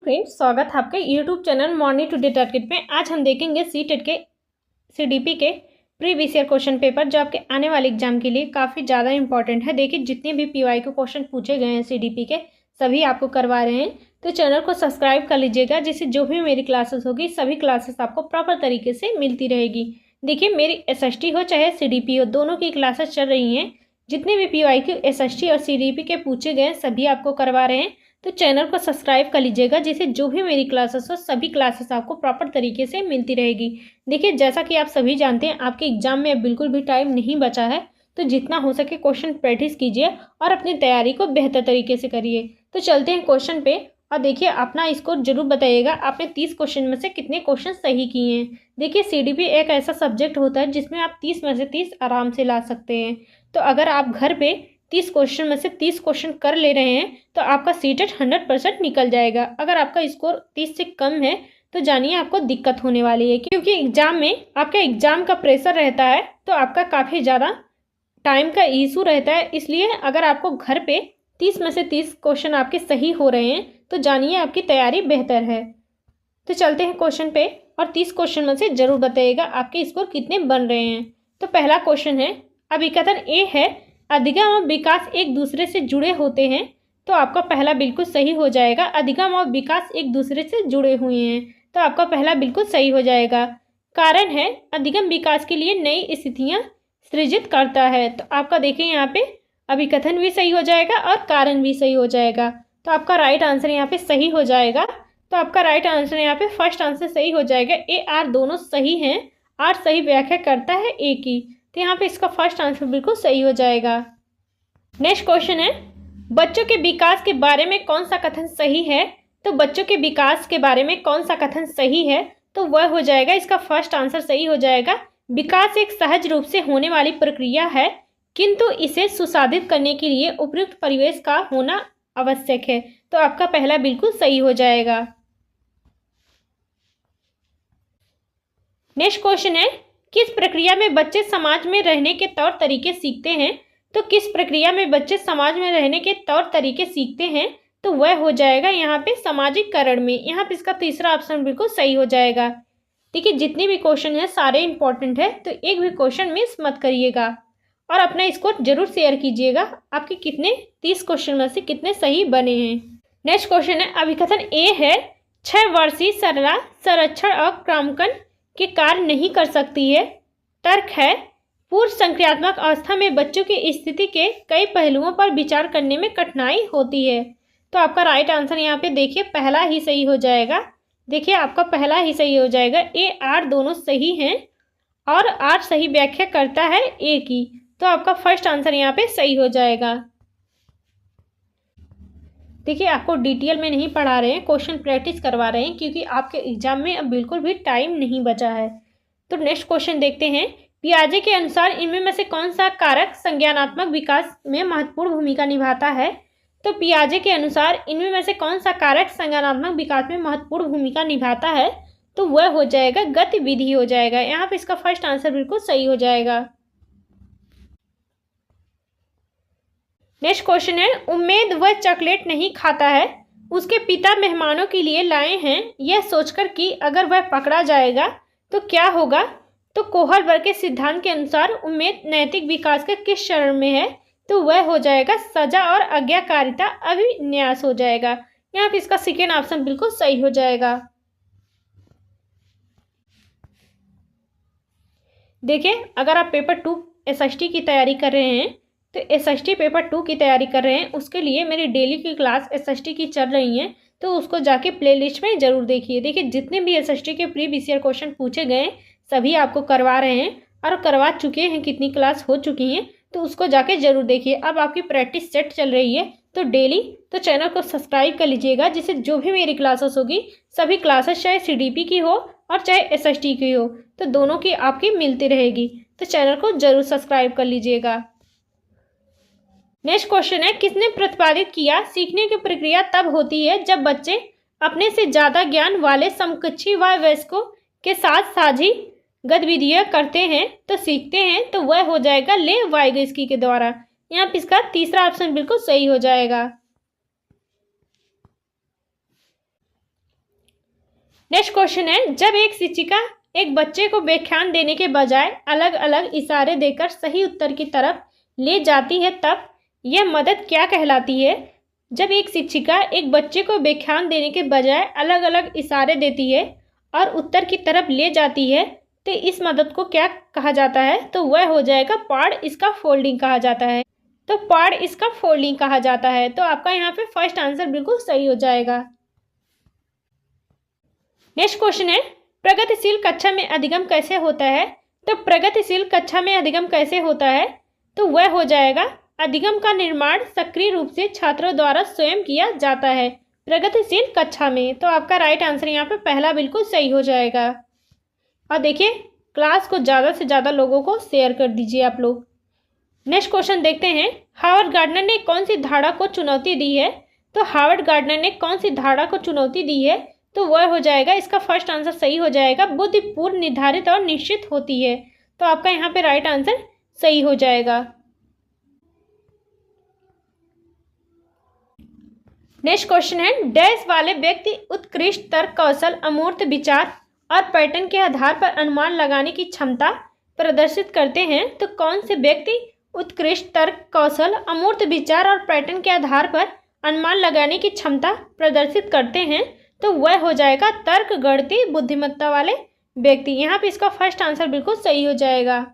Friends, स्वागत है आपके YouTube channel morning today target में। आज हम देखेंगे सीटेट के सीडीपी के प्रीवियस ईयर क्वेश्चन पेपर जो आपके आने वाले एग्जाम के लिए काफ़ी ज़्यादा इंपॉर्टेंट है। देखिए, जितने भी पीवाई के क्वेश्चन पूछे गए हैं सीडीपी के सभी आपको करवा रहे हैं, तो चैनल को सब्सक्राइब कर लीजिएगा, जिससे जो भी मेरी क्लासेस होगी सभी क्लासेस आपको प्रॉपर तरीके से मिलती रहेगी। देखिए, मेरी एसएसटी हो चाहे सीडीपी हो, दोनों की क्लासेस चल रही हैं। जितने भी पीवाई के एसएसटी और सीडीपी के पूछे गए सभी आपको करवा रहे हैं, तो चैनल को सब्सक्राइब कर लीजिएगा, जिससे जो भी मेरी क्लासेस हो सभी क्लासेस आपको प्रॉपर तरीके से मिलती रहेगी। देखिए, जैसा कि आप सभी जानते हैं, आपके एग्जाम में अब बिल्कुल भी टाइम नहीं बचा है, तो जितना हो सके क्वेश्चन प्रैक्टिस कीजिए और अपनी तैयारी को बेहतर तरीके से करिए। तो चलते हैं क्वेश्चन पे और देखिए, अपना स्कोर जरूर बताइएगा आपने 30 क्वेश्चन में से कितने क्वेश्चन सही किए हैं। देखिए, सीडीपी एक ऐसा सब्जेक्ट होता है जिसमें आप 30 में से 30 आराम से ला सकते हैं। तो अगर आप घर पे 30 क्वेश्चन में से 30 क्वेश्चन कर ले रहे हैं तो आपका सीटेट 100% निकल जाएगा। अगर आपका स्कोर 30 से कम है तो जानिए आपको दिक्कत होने वाली है, क्योंकि एग्जाम में आपका एग्जाम का प्रेशर रहता है, तो आपका काफ़ी ज़्यादा टाइम का इशू रहता है। इसलिए अगर आपको घर पे 30 में से 30 क्वेश्चन आपके सही हो रहे हैं तो जानिए आपकी तैयारी बेहतर है। तो चलते हैं क्वेश्चन पे और 30 क्वेश्चन में से ज़रूर बताइएगा आपके स्कोर कितने बन रहे हैं। तो पहला क्वेश्चन है, अभिकथन ए है अधिगम और विकास एक दूसरे से जुड़े होते हैं। तो आपका पहला बिल्कुल सही हो जाएगा। अधिगम और विकास एक दूसरे से जुड़े हुए हैं, तो आपका पहला बिल्कुल सही हो जाएगा। कारण है, अधिगम विकास के लिए नई स्थितियां सृजित करता है। तो आपका देखिए यहाँ पे अभिकथन भी सही हो जाएगा और कारण भी सही हो जाएगा। तो आपका राइट आंसर यहाँ पे सही हो जाएगा। तो आपका राइट आंसर यहाँ पे फर्स्ट आंसर सही हो जाएगा। ए आर दोनों सही हैं। आर सही व्याख्या करता है ए की, तो यहाँ पे इसका फर्स्ट आंसर बिल्कुल सही हो जाएगा। नेक्स्ट क्वेश्चन है, बच्चों के विकास के बारे में कौन सा कथन सही है। तो बच्चों के विकास के बारे में कौन सा कथन सही है, तो वह हो जाएगा, इसका फर्स्ट आंसर सही हो जाएगा। विकास एक सहज रूप से होने वाली प्रक्रिया है, किंतु इसे सुसाधित करने के लिए उपयुक्त परिवेश का होना आवश्यक है। तो आपका पहला बिल्कुल सही हो जाएगा। नेक्स्ट क्वेश्चन है, किस प्रक्रिया में बच्चे समाज में रहने के तौर तरीके सीखते हैं। तो किस प्रक्रिया में बच्चे समाज में रहने के तौर तरीके सीखते हैं, तो वह हो जाएगा यहाँ पे सामाजिककरण में। यहाँ पे इसका तीसरा ऑप्शन बिल्कुल सही हो जाएगा। देखिए, जितने भी क्वेश्चन है सारे इंपॉर्टेंट है, तो एक भी क्वेश्चन मिस मत करिएगा और अपना स्कोर जरूर शेयर कीजिएगा। आपके कितने 30 क्वेश्चन में से कितने सही बने हैं। नेक्स्ट क्वेश्चन है, अभिकथन ए है 6 वर्षीय सरला संरक्षण और क्रमांकन के कार्य नहीं कर सकती है। तर्क है, पूर्व संक्रियात्मक अवस्था में बच्चों की स्थिति के कई पहलुओं पर विचार करने में कठिनाई होती है। तो आपका राइट आंसर यहाँ पे देखिए पहला ही सही हो जाएगा। देखिए, आपका पहला ही सही हो जाएगा। ए आर दोनों सही हैं और आर सही व्याख्या करता है ए की, तो आपका फर्स्ट आंसर यहाँ पे सही हो जाएगा। देखिए, आपको डिटेल में नहीं पढ़ा रहे हैं, क्वेश्चन प्रैक्टिस करवा रहे हैं, क्योंकि आपके एग्जाम में अब बिल्कुल भी टाइम नहीं बचा है। तो नेक्स्ट क्वेश्चन देखते हैं, पियाजे के अनुसार इनमें में से कौन सा कारक संज्ञानात्मक विकास में महत्वपूर्ण भूमिका निभाता है। तो पियाजे के अनुसार इनमें में से कौन सा कारक संज्ञानात्मक विकास में महत्वपूर्ण भूमिका निभाता है, तो वह हो जाएगा गतिविधि हो जाएगा। यहाँ पे इसका फर्स्ट आंसर बिल्कुल सही हो जाएगा। नेक्स्ट क्वेश्चन है, उम्मीद वह चॉकलेट नहीं खाता है, उसके पिता मेहमानों के लिए लाए हैं यह सोचकर कि अगर वह पकड़ा जाएगा तो क्या होगा। तो कोहलबर्ग के सिद्धांत के अनुसार उम्मीद नैतिक विकास के किस चरण में है, तो वह हो जाएगा सजा और आज्ञाकारिता अभिन्यास हो जाएगा। यहाँ पे इसका सेकेंड ऑप्शन बिल्कुल सही हो जाएगा। देखिए, अगर आप पेपर 2 एसएसटी की तैयारी कर रहे हैं, तो एसएसटी पेपर 2 की तैयारी कर रहे हैं, उसके लिए मेरी डेली की क्लास एसएसटी की चल रही है, तो उसको जाके प्लेलिस्ट में ज़रूर देखिए। देखिए, जितने भी एसएसटी के प्रीवियस ईयर क्वेश्चन पूछे गए सभी आपको करवा रहे हैं और करवा चुके हैं, कितनी क्लास हो चुकी हैं, तो उसको जाके ज़रूर देखिए। अब आपकी प्रैक्टिस सेट चल रही है तो डेली तो चैनल को सब्सक्राइब कर लीजिएगा, जिससे जो भी मेरी क्लासेस होगी सभी क्लासेस चाहे सीडीपी की हो और चाहे एसएसटी की हो, तो दोनों की आपकी मिलती रहेगी। तो चैनल को जरूर सब्सक्राइब कर लीजिएगा। नेक्स्ट क्वेश्चन है, किसने प्रतिपादित किया सीखने की प्रक्रिया तब होती है जब बच्चे अपने से ज़्यादा ज्ञान वाले समकक्षी व वयस्कों के साथ साझी गतिविधियाँ करते हैं तो सीखते हैं। तो वह हो जाएगा ले वाइगस्की के द्वारा। यहाँ पे इसका तीसरा ऑप्शन बिल्कुल सही हो जाएगा। नेक्स्ट क्वेश्चन है, जब एक शिक्षिका एक बच्चे को व्याख्यान देने के बजाय अलग अलग इशारे देकर सही उत्तर की तरफ ले जाती है तब यह मदद क्या कहलाती है? जब एक शिक्षिका एक बच्चे को व्याख्यान देने के बजाय अलग अलग इशारे देती है और उत्तर की तरफ ले जाती है तो इस मदद को क्या कहा जाता है? तो वह हो जाएगा पाड़, इसका फोल्डिंग कहा जाता है। तो पाड़ इसका फोल्डिंग कहा जाता है। तो आपका यहाँ पे फर्स्ट आंसर बिल्कुल सही हो जाएगा। नेक्स्ट क्वेश्चन है, प्रगतिशील कक्षा में अधिगम कैसे होता है? तो प्रगतिशील कक्षा में अधिगम कैसे होता है? तो वह हो जाएगा अधिगम का निर्माण सक्रिय रूप से छात्रों द्वारा स्वयं किया जाता है प्रगतिशील कक्षा में। तो आपका राइट आंसर यहाँ पे पहला बिल्कुल सही हो जाएगा। और देखिए क्लास को ज़्यादा से ज़्यादा लोगों को शेयर कर दीजिए आप लोग। नेक्स्ट क्वेश्चन देखते हैं, हार्वर्ड गार्डनर ने कौन सी धारणा को चुनौती दी है? तो हार्वर्ड गार्डनर ने कौन सी धारणा को चुनौती दी है? तो वह हो जाएगा, इसका फर्स्ट आंसर सही हो जाएगा, बुद्धि पूर्व निर्धारित और निश्चित होती है। तो आपका यहाँ पे राइट आंसर सही हो जाएगा। नेक्स्ट क्वेश्चन है, डैश वाले व्यक्ति उत्कृष्ट तर्क कौशल, अमूर्त विचार और पैटर्न के आधार पर अनुमान लगाने की क्षमता प्रदर्शित करते हैं। तो कौन से व्यक्ति उत्कृष्ट तर्क कौशल, अमूर्त विचार और पैटर्न के आधार पर अनुमान लगाने की क्षमता प्रदर्शित करते हैं? तो वह हो जाएगा तर्क गणितीय बुद्धिमत्ता वाले व्यक्ति। यहाँ पे इसका फर्स्ट आंसर बिल्कुल सही हो जाएगा।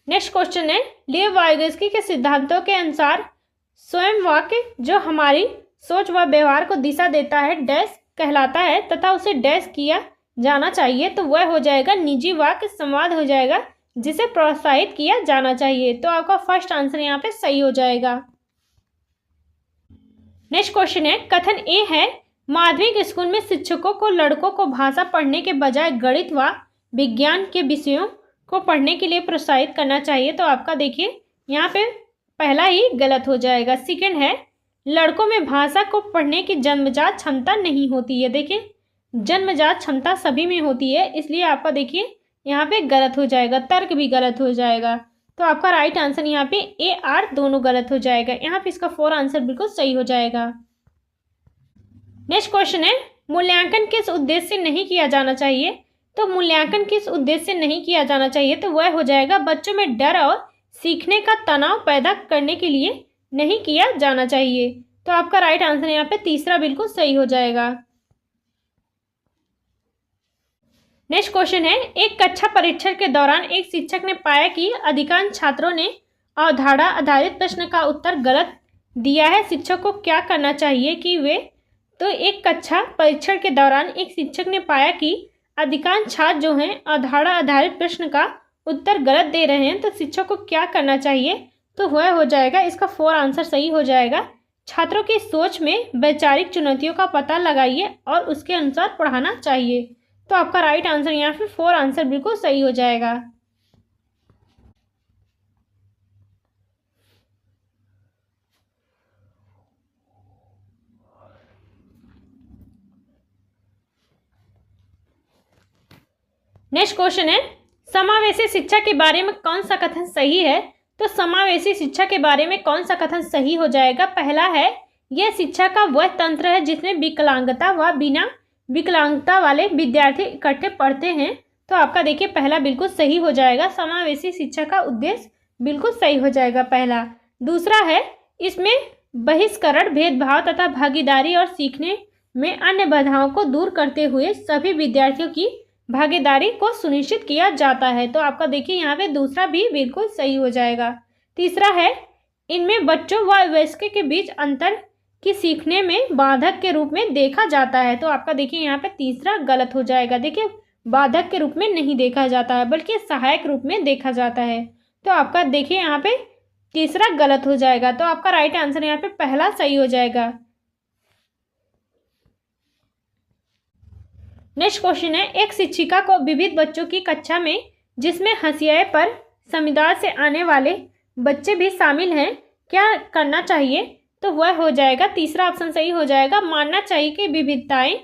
नेक्स्ट क्वेश्चन है, लियो वाइगोत्स्की के सिद्धांतों के अनुसार स्वयं वाक्य जो हमारी सोच व व्यवहार को दिशा देता है डैश कहलाता है तथा उसे डैश किया जाना चाहिए। तो वह हो जाएगा निजी वाक्य संवाद हो जाएगा जिसे प्रोत्साहित किया जाना चाहिए। तो आपका फर्स्ट आंसर यहाँ पे सही हो जाएगा। नेक्स्ट क्वेश्चन है, कथन ए है माध्यमिक स्कूल में शिक्षकों को लड़कों को भाषा पढ़ने के बजाय गणित व विज्ञान के विषयों को पढ़ने के लिए प्रोत्साहित करना चाहिए। तो आपका देखिए यहाँ पे पहला ही गलत हो जाएगा। सेकंड है, लड़कों में भाषा को पढ़ने की जन्मजात क्षमता नहीं होती है। देखिए जन्मजात क्षमता सभी में होती है, इसलिए आपका देखिए यहाँ पे गलत हो जाएगा, तर्क भी गलत हो जाएगा। तो आपका राइट आंसर यहाँ पे ए आर दोनों गलत हो जाएगा। यहाँ पे इसका फोर आंसर बिल्कुल सही हो जाएगा। नेक्स्ट क्वेश्चन है, मूल्यांकन किस उद्देश्य से नहीं किया जाना चाहिए? तो मूल्यांकन किस उद्देश्य से नहीं किया जाना चाहिए? तो वह हो जाएगा बच्चों में डर और सीखने का तनाव पैदा करने के लिए नहीं किया जाना चाहिए। तो आपका राइट आंसर यहाँ पे तीसरा बिल्कुल सही हो जाएगा। नेक्स्ट क्वेश्चन है, एक कक्षा परीक्षण के दौरान एक शिक्षक ने पाया कि अधिकांश छात्रों ने अवधारणा आधारित प्रश्न का उत्तर गलत दिया है। शिक्षक को क्या करना चाहिए कि वे? तो एक कक्षा परीक्षण के दौरान एक शिक्षक ने पाया कि अधिकांश छात्र जो हैं अवधारणा आधारित प्रश्न का उत्तर गलत दे रहे हैं। तो शिक्षक को क्या करना चाहिए? तो वह हो जाएगा, इसका फोर आंसर सही हो जाएगा, छात्रों की सोच में वैचारिक चुनौतियों का पता लगाइए और उसके अनुसार पढ़ाना चाहिए। तो आपका राइट आंसर यहाँ पे फोर आंसर बिल्कुल सही हो जाएगा। नेक्स्ट क्वेश्चन है, समावेशी शिक्षा के बारे में कौन सा कथन सही है? तो समावेशी शिक्षा के बारे में कौन सा कथन सही हो जाएगा? पहला है, यह शिक्षा का वह तंत्र है जिसमें विकलांगता व बिना विकलांगता वाले विद्यार्थी इकट्ठे पढ़ते हैं। तो आपका देखिए पहला बिल्कुल सही हो जाएगा, समावेशी शिक्षा का उद्देश्य बिल्कुल सही हो जाएगा पहला। दूसरा है, इसमें बहिष्करण, भेदभाव तथा भागीदारी और सीखने में अन्य बाधाओं को दूर करते हुए सभी विद्यार्थियों की भागीदारी को सुनिश्चित किया जाता है। तो आपका देखिए यहाँ पे दूसरा भी बिल्कुल सही हो जाएगा। तीसरा है, इनमें बच्चों व वयस्कों के बीच अंतर की सीखने में बाधक के रूप में देखा जाता है। तो आपका देखिए यहाँ पे तीसरा गलत हो जाएगा। देखिए बाधक के रूप में नहीं देखा जाता है बल्कि सहायक रूप में देखा जाता है। तो आपका देखिए यहाँ पे तीसरा गलत हो जाएगा। तो आपका राइट आंसर यहाँ पे पहला सही हो जाएगा। नेक्स्ट क्वेश्चन है, एक शिक्षिका को विविध बच्चों की कक्षा में जिसमें हंसियाए पर समुदाय से आने वाले बच्चे भी शामिल हैं क्या करना चाहिए? तो वह हो जाएगा, तीसरा ऑप्शन सही हो जाएगा, मानना चाहिए कि विविधताएं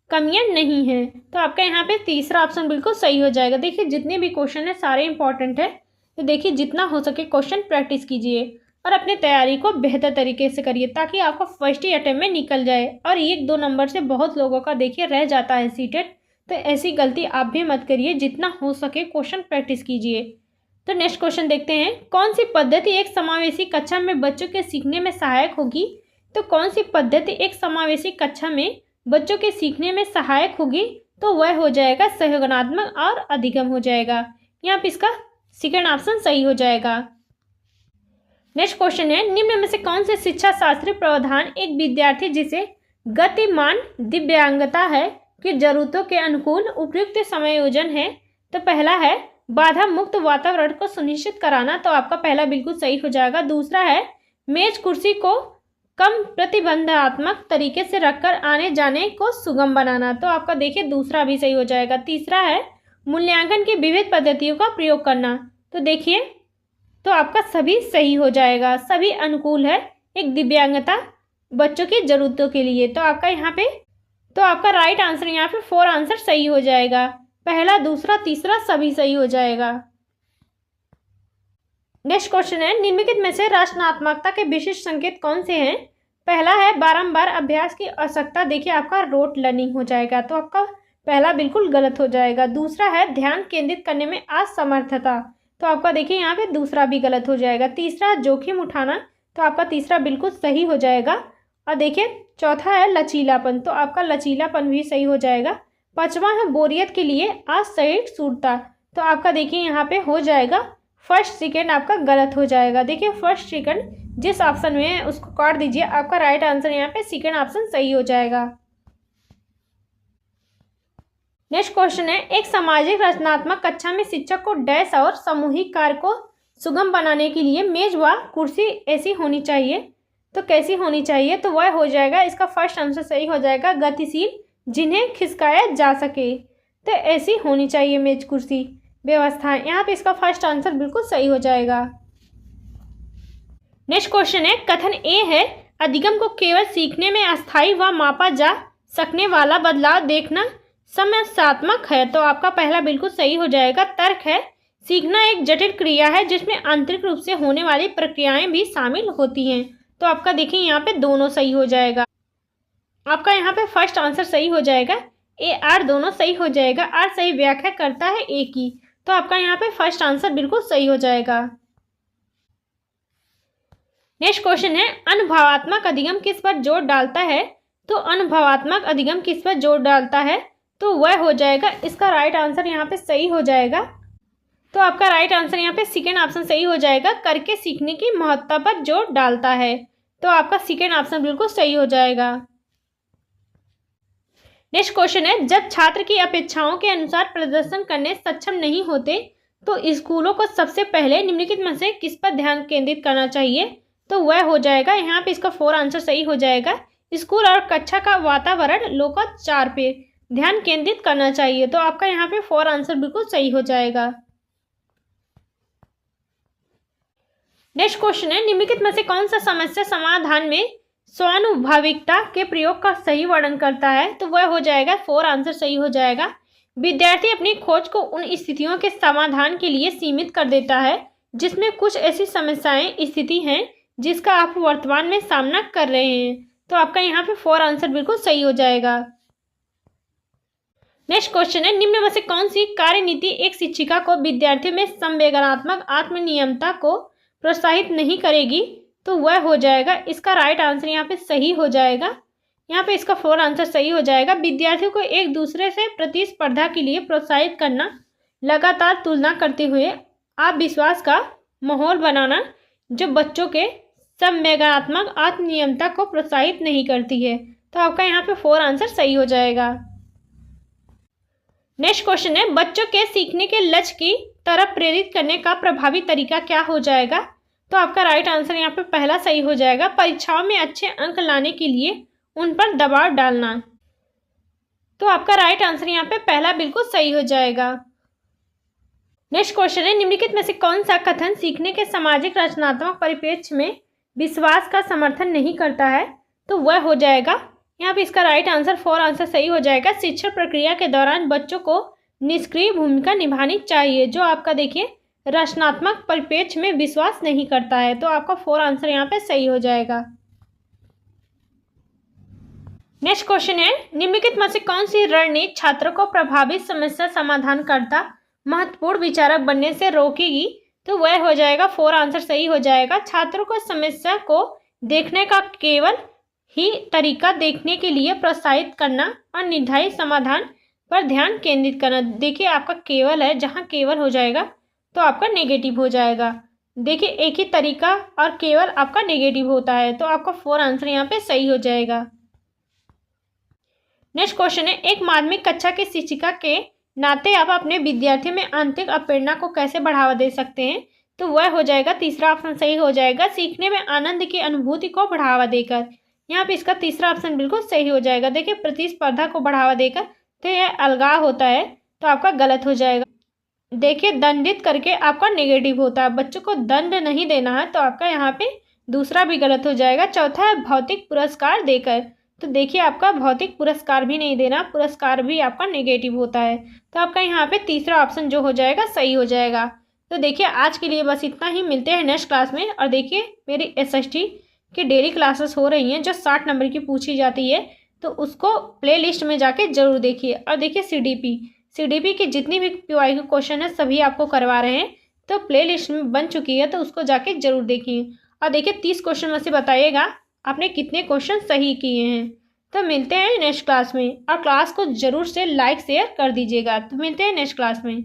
कमियां नहीं हैं। तो आपका यहाँ पे तीसरा ऑप्शन बिल्कुल सही हो जाएगा। देखिए जितने भी क्वेश्चन है सारे इंपॉर्टेंट है, तो देखिए जितना हो सके क्वेश्चन प्रैक्टिस कीजिए। और अपनी तैयारी को बेहतर तरीके से करिए ताकि आपका फर्स्ट ही अटेम्प्ट में निकल जाए। और 1-2 नंबर से बहुत लोगों का देखिए रह जाता है सीटेट, तो ऐसी गलती आप भी मत करिए। जितना हो सके क्वेश्चन प्रैक्टिस कीजिए। तो नेक्स्ट क्वेश्चन देखते हैं, कौन सी पद्धति एक समावेशी कक्षा में बच्चों के सीखने में सहायक होगी? तो कौन सी पद्धति एक समावेशी कक्षा में बच्चों के सीखने में सहायक होगी? तो वह हो जाएगा सहयोगात्मक और अधिगम हो जाएगा। यहाँ पे इसका सेकंड ऑप्शन सही हो जाएगा। नेक्स्ट क्वेश्चन है, निम्न में से कौन से शिक्षा शास्त्रीय प्रावधान एक विद्यार्थी जिसे गतिमान दिव्यांगता है की जरूरतों के अनुकूल उपयुक्त समायोजन है? तो पहला है बाधा मुक्त वातावरण को सुनिश्चित कराना, तो आपका पहला बिल्कुल सही हो जाएगा। दूसरा है मेज कुर्सी को कम प्रतिबंधात्मक तरीके से रखकर आने जाने को सुगम बनाना, तो आपका देखिए दूसरा भी सही हो जाएगा। तीसरा है मूल्यांकन की विविध पद्धतियों का प्रयोग करना, तो देखिए तो आपका सभी सही हो जाएगा। सभी अनुकूल है एक दिव्यांगता बच्चों की जरूरतों के लिए, तो आपका यहाँ पे तो आपका राइट आंसर यहाँ पे 4 आंसर सही हो जाएगा। पहला, दूसरा, तीसरा सभी सही हो जाएगा। नेक्स्ट क्वेश्चन है, निम्नलिखित में से रचनात्मकता के विशिष्ट संकेत कौन से हैं? पहला है बारंबार अभ्यास की आवश्यकता, देखिए आपका रोट लर्निंग हो जाएगा, तो आपका पहला बिल्कुल गलत हो जाएगा। दूसरा है ध्यान केंद्रित करने में असमर्थता, तो आपका देखिए यहाँ पे दूसरा भी गलत हो जाएगा। तीसरा जोखिम उठाना, तो आपका तीसरा बिल्कुल सही हो जाएगा। और देखिए चौथा है लचीलापन, तो आपका लचीलापन भी सही हो जाएगा। पांचवा है बोरियत के लिए असहिष्णुता, तो आपका देखिए यहाँ पे हो जाएगा फर्स्ट सेकंड आपका गलत हो जाएगा। देखिए फर्स्ट सेकंड जिस ऑप्शन में है उसको काट दीजिए, आपका राइट आंसर यहाँ पे सेकंड ऑप्शन सही हो जाएगा। नेक्स्ट क्वेश्चन है, एक सामाजिक रचनात्मक कक्षा में शिक्षक को डैश और सामूहिक कार्य को सुगम बनाने के लिए मेज व कुर्सी ऐसी होनी चाहिए, तो कैसी होनी चाहिए? तो वह हो जाएगा, इसका फर्स्ट आंसर सही हो जाएगा, गतिशील जिन्हें खिसकाया जा सके, तो ऐसी होनी चाहिए मेज कुर्सी व्यवस्था। यहाँ पे इसका फर्स्ट आंसर बिल्कुल सही हो जाएगा। नेक्स्ट क्वेश्चन है, कथन ए है अधिगम को केवल सीखने में अस्थायी व मापा जा सकने वाला बदलाव देखना समस्यात्मक है, तो आपका पहला बिल्कुल सही हो जाएगा। तर्क है सीखना एक जटिल क्रिया है जिसमें आंतरिक रूप से होने वाली प्रक्रियाएं भी शामिल होती हैं, तो आपका देखिए यहाँ पे दोनों सही हो जाएगा। आपका यहाँ पे फर्स्ट आंसर सही हो जाएगा, ए आर दोनों सही हो जाएगा। आर सही व्याख्या करता है ए की, तो आपका यहाँ पे फर्स्ट आंसर बिल्कुल सही हो जाएगा। नेक्स्ट क्वेश्चन है, अनुभवात्मक अधिगम किस पर जोर डालता है? तो अनुभवात्मक अधिगम किस पर जोर डालता है? तो वह हो जाएगा, इसका राइट आंसर यहाँ पे सही हो जाएगा। तो आपका राइट आंसर यहाँ पे सेकेंड ऑप्शन सही हो जाएगा, करके सीखने की महत्ता पर जोर डालता है, तो आपका सेकेंड ऑप्शन बिल्कुल सही हो जाएगा। नेक्स्ट क्वेश्चन है, जब छात्र की अपेक्षाओं के अनुसार प्रदर्शन करने सक्षम नहीं होते तो स्कूलों को सबसे पहले निम्नलिखित में से किस पर ध्यान केंद्रित करना चाहिए? तो वह हो जाएगा, यहाँ पे इसका 4 आंसर सही हो जाएगा, स्कूल और कक्षा का वातावरण लोकाचार पे ध्यान केंद्रित करना चाहिए, तो आपका यहाँ पे 4 आंसर बिल्कुल सही हो जाएगा। नेक्स्ट क्वेश्चन है, निम्नलिखित में से कौन सा समस्या समाधान में स्वानुभाविकता के प्रयोग का सही वर्णन करता है? तो वह हो जाएगा 4 आंसर सही हो जाएगा। विद्यार्थी अपनी खोज को उन स्थितियों के समाधान के लिए सीमित कर देता है जिसमें कुछ ऐसी समस्याएं स्थिति हैं जिसका आप वर्तमान में सामना कर रहे हैं, तो आपका यहाँ पे 4 आंसर बिल्कुल सही हो जाएगा। नेक्स्ट क्वेश्चन है, निम्न में से कौन सी कार्यनीति एक शिक्षिका को विद्यार्थियों में संवेदनात्मक आत्मनियमता को प्रोत्साहित नहीं करेगी? तो वह हो जाएगा, इसका राइट आंसर यहाँ पे सही हो जाएगा। यहाँ पे इसका 4 आंसर सही हो जाएगा। विद्यार्थियों को एक दूसरे से प्रतिस्पर्धा के लिए प्रोत्साहित करना, लगातार तुलना करते हुए आप विश्वास का माहौल बनाना जो बच्चों के संवेदनात्मक आत्मनियमता को प्रोत्साहित नहीं करती है, तो आपका यहाँ पे 4 आंसर सही हो जाएगा। नेक्स्ट क्वेश्चन है, बच्चों के सीखने के लक्ष्य की तरफ प्रेरित करने का प्रभावी तरीका क्या हो जाएगा? तो आपका राइट आंसर यहाँ पे पहला सही हो जाएगा, परीक्षाओं में अच्छे अंक लाने के लिए उन पर दबाव डालना, तो आपका राइट आंसर यहाँ पे पहला बिल्कुल सही हो जाएगा। नेक्स्ट क्वेश्चन है, निम्नलिखित में से कौन सा कथन सीखने के सामाजिक रचनात्मक परिप्रेक्ष्य में विश्वास का समर्थन नहीं करता है? तो वह हो जाएगा, यहाँ पे इसका राइट आंसर 4 आंसर सही हो जाएगा। शिक्षण प्रक्रिया के दौरान बच्चों को निष्क्रिय भूमिका निभानी चाहिए, जो आपका देखिए रचनात्मक परिप्रेक्ष्य में विश्वास नहीं करता है। तो आपका 4 आंसर यहाँ पे सही हो जाएगा। नेक्स्ट क्वेश्चन है, निम्नलिखित में से कौन सी रणनीति छात्रों को प्रभावित समस्या समाधान करता महत्वपूर्ण विचारक बनने से रोकेगी? तो वह हो जाएगा 4 आंसर सही हो जाएगा। छात्रों को समस्या को देखने का केवल ही तरीका देखने के लिए प्रोत्साहित करना और निर्धारित समाधान पर ध्यान केंद्रित करना। देखिए आपका केवल है, जहाँ केवल हो जाएगा तो आपका नेगेटिव हो जाएगा। देखिए एक ही तरीका और केवल आपका नेगेटिव होता है, तो आपका 4 आंसर यहाँ पे सही हो जाएगा। नेक्स्ट क्वेश्चन है, एक माध्यमिक कक्षा के शिक्षिका के नाते आप अपने विद्यार्थियों में आंतरिक प्रेरणा को कैसे बढ़ावा दे सकते हैं? तो वह हो जाएगा तीसरा ऑप्शन सही हो जाएगा, सीखने में आनंद की अनुभूति को बढ़ावा देकर। यहाँ पे इसका तीसरा ऑप्शन बिल्कुल सही हो जाएगा। देखिए प्रतिस्पर्धा को बढ़ावा देकर, तो यह अलगाव होता है, तो आपका गलत हो जाएगा। देखिए दंडित करके आपका नेगेटिव होता है, बच्चों को दंड नहीं देना है, तो आपका यहाँ पे दूसरा भी गलत हो जाएगा। चौथा है भौतिक पुरस्कार देकर, तो देखिए आपका भौतिक पुरस्कार भी नहीं देना, पुरस्कार भी आपका नेगेटिव होता है, तो आपका यहाँ पे तीसरा ऑप्शन जो हो जाएगा सही हो जाएगा। तो देखिए आज के लिए बस इतना ही, मिलते हैं नेक्स्ट क्लास में। और देखिए मेरी SST की डेली क्लासेस हो रही हैं जो 60 नंबर की पूछी जाती है, तो उसको प्लेलिस्ट में जाके जरूर देखिए। और देखिए CDP की जितनी भी PYQ क्वेश्चन है सभी आपको करवा रहे हैं, तो प्लेलिस्ट में बन चुकी है, तो उसको जाके जरूर देखिए। और देखिए 30 क्वेश्चन में से बताइएगा आपने कितने क्वेश्चन सही किए हैं। तो मिलते हैं नेक्स्ट क्लास में, और क्लास को जरूर से लाइक शेयर कर दीजिएगा। तो मिलते हैं नेक्स्ट क्लास में।